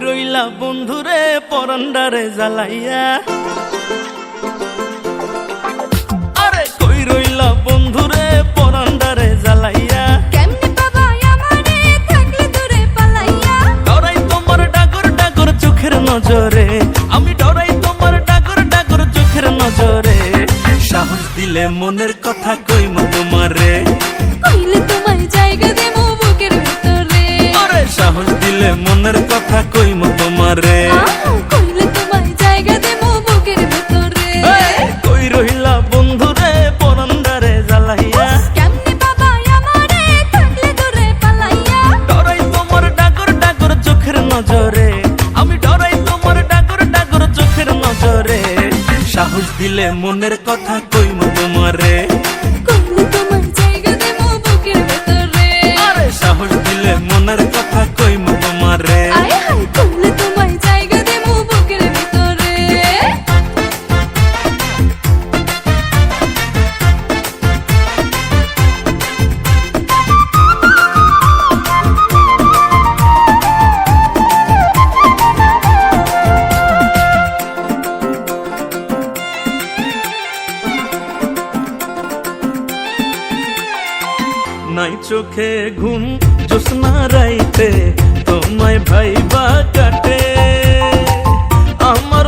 রইলা বন্ধুরে পরান্ডারে জ্বালাইয়া, আরে কই রইলা বন্ধুরে পরান্ডারে জ্বালাইয়া। কেমনে পাবা আমারে থাকলে দূরে পালাইয়া, ডরাই তোমার ডাগর ডাগর চোখের নজরে, আমি ডরাই তোমার ডাগর ডাগর চোখের নজরে। সাহস দিলে মনের কথা কইমু তোমারে, কইলে তোমায় জায়গা দেবো বুকের ভেতরে। আরে সাহস দিলে মনের কথা কইমু তোমারে। কইলে তোমায় জায়গা দেবো বুকের ভেতরে। কই রইলা বন্ধুরে পরান্ডারে জ্বালাইয়া, কেমনে পাবা আমারে থাকলে দূরে পালাইয়া, ডরাই তোমার ডাগর ডাগর চোখের নজরে, আমি ডরাই তোমার ডাগর ডাগর চোখের নজরে। সাহস দিলে মনের কথা কইমু তোমারে, কইলে তোমায় জায়গা দেবো বুকের ভেতরে। আরে সাহস দিলে মনের কথা কইমু তোমারে। আয় হায় কইলে তোমায় জায়গা দেবো বুকের ভেতরে। নাই চোখে ঘুম জোৎস্না রাইতে তোমায় ভাইবা কাটে, আমার